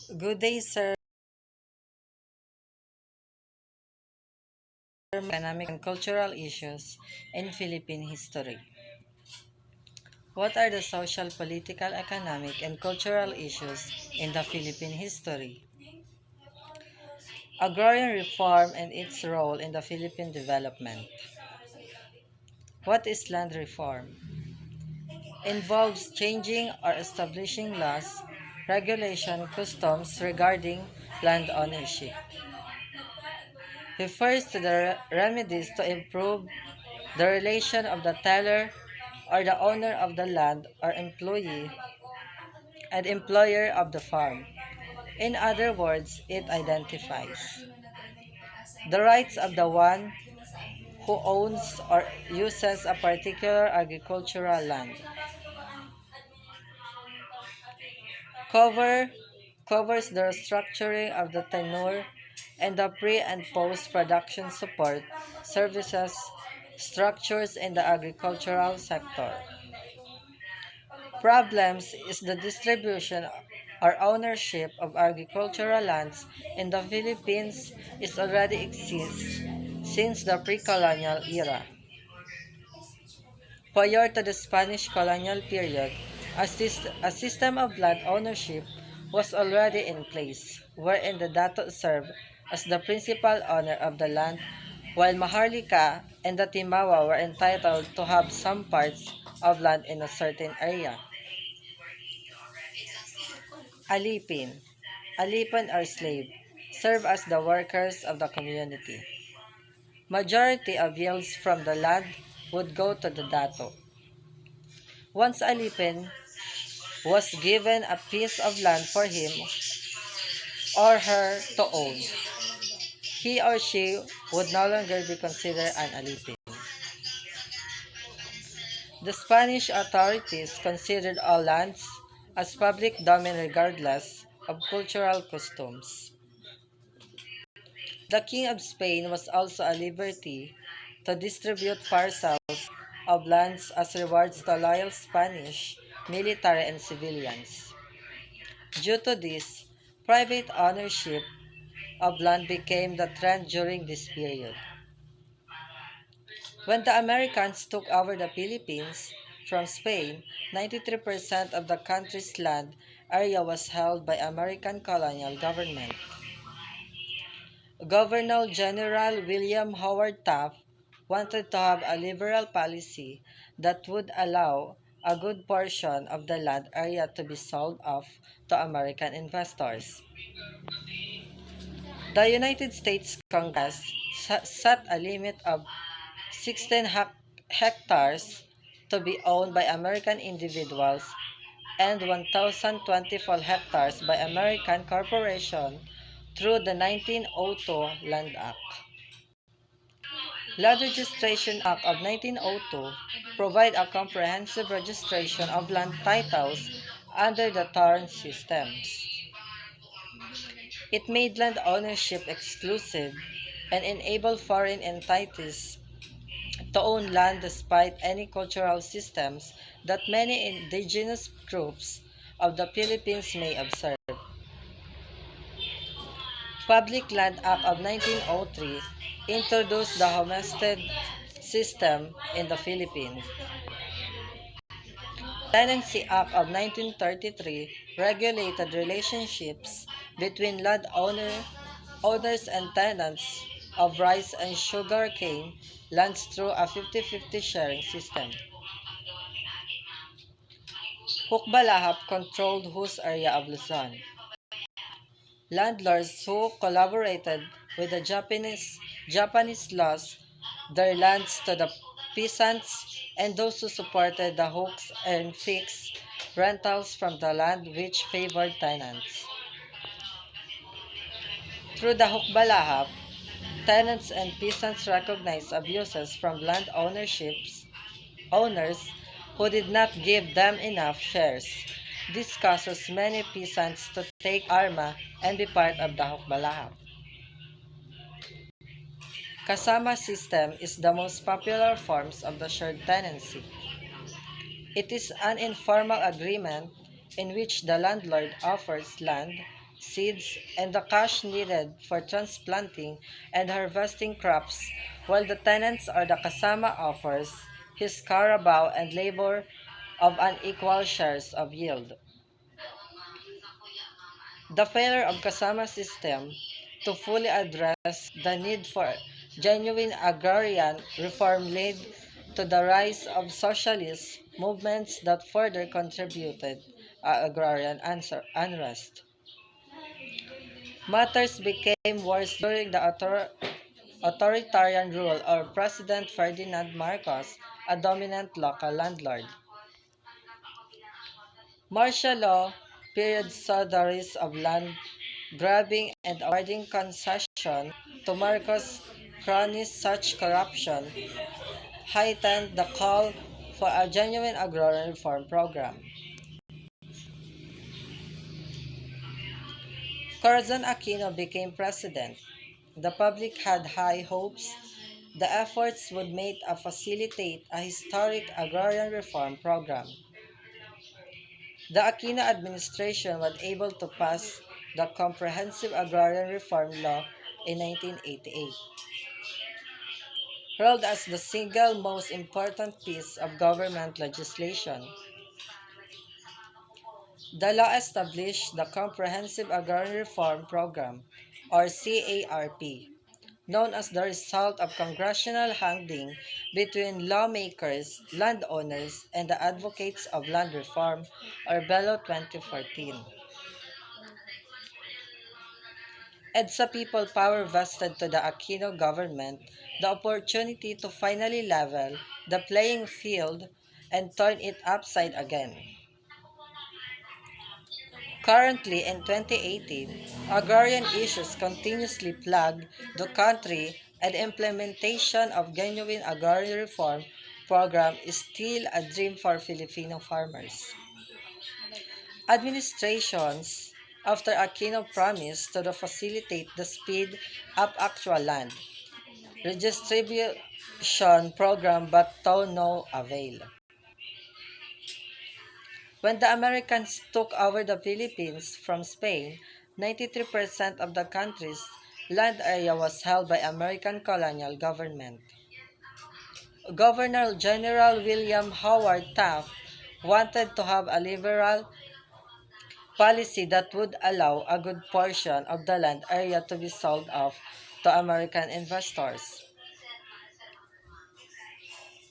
Good day, sir. Economic and cultural issues in Philippine history. What are the social, political, economic, and cultural issues in the Philippine history? Agrarian reform and its role in the Philippine development. What is land reform? Involves changing or establishing laws, regulation, customs regarding land ownership. Refers to the remedies to improve the relation of the teller or the owner of the land or employee and employer of the farm. In other words, it identifies the rights of the one who owns or uses a particular agricultural land. Cover covers the restructuring of the tenure and the pre and post production support services structures in the agricultural sector. Problems is the distribution or ownership of agricultural lands in the Philippines is already exists since the pre-colonial era. Prior to the Spanish colonial period, a system of land ownership was already in place, wherein the dato served as the principal owner of the land, while Maharlika and the Timawa were entitled to have some parts of land in a certain area. Alipin. Alipin or slave serve as the workers of the community. Majority of yields from the land would go to the dato. Once Alipin was given a piece of land for him or her to own, he or she would no longer be considered an alipin. The Spanish authorities considered all lands as public domain regardless of cultural customs. The King of Spain was also at liberty to distribute parcels of lands as rewards to loyal Spanish military and civilians. Due to this, private ownership of land became the trend during this period. When the Americans took over the Philippines from Spain, 93% of the country's land area was held by American colonial government. Governor General William Howard Taft wanted to have a liberal policy that would allow a good portion of the land area to be sold off to American investors. The United States Congress set a limit of 16 hectares to be owned by American individuals and 1,024 hectares by American corporations through the 1902 Land Act. Land Registration Act of 1902 provide a comprehensive registration of land titles under the Torrens systems. It made land ownership exclusive and enabled foreign entities to own land despite any cultural systems that many indigenous groups of the Philippines may observe. Public Land Act of 1903 introduced the homestead system in the Philippines. Tenancy Act of 1933 regulated relationships between owners and tenants of rice and sugar cane lands through a 50-50 sharing system. Hukbalahap controlled whose area of Luzon. Landlords who collaborated with the Japanese lost their lands to the peasants, and those who supported the Hooks earned fixed rentals from the land which favored tenants. Through the Hukbalahap, tenants and peasants recognized abuses from owners who did not give them enough shares. This causes many peasants to take arma and be part of the Hukbalahap. Kasama system is the most popular forms of the shared tenancy. It is an informal agreement in which the landlord offers land seeds, and the cash needed for transplanting and harvesting crops, while the tenants or the kasama offers his carabao and labor of unequal shares of yield. The failure of kasama system to fully address the need for genuine agrarian reform led to the rise of socialist movements that further contributed agrarian unrest. Matters became worse during the authoritarian rule of President Ferdinand Marcos, a dominant local landlord. Martial law period saw the rise of land grabbing and awarding concession to Marcos' cronies. Such corruption heightened the call for a genuine agrarian reform program. Corazon Aquino became president. The public had high hopes the efforts would make a facilitate a historic agrarian reform program. The Aquino administration was able to pass the Comprehensive Agrarian Reform Law in 1988, hailed as the single most important piece of government legislation. The law established the Comprehensive Agrarian Reform Program, or CARP, known as the result of congressional handling between lawmakers, landowners, and the advocates of land reform, or BELO 2014. EDSA people power vested to the Aquino government the opportunity to finally level the playing field and turn it upside again. Currently, in 2018, agrarian issues continuously plague the country and implementation of genuine agrarian reform program is still a dream for Filipino farmers. Administrations after Aquino promised to facilitate the speed up actual land redistribution program but to no avail. When the Americans took over the Philippines from Spain, 93% of the country's land area was held by American colonial government. Governor General William Howard Taft wanted to have a liberal policy that would allow a good portion of the land area to be sold off to American investors.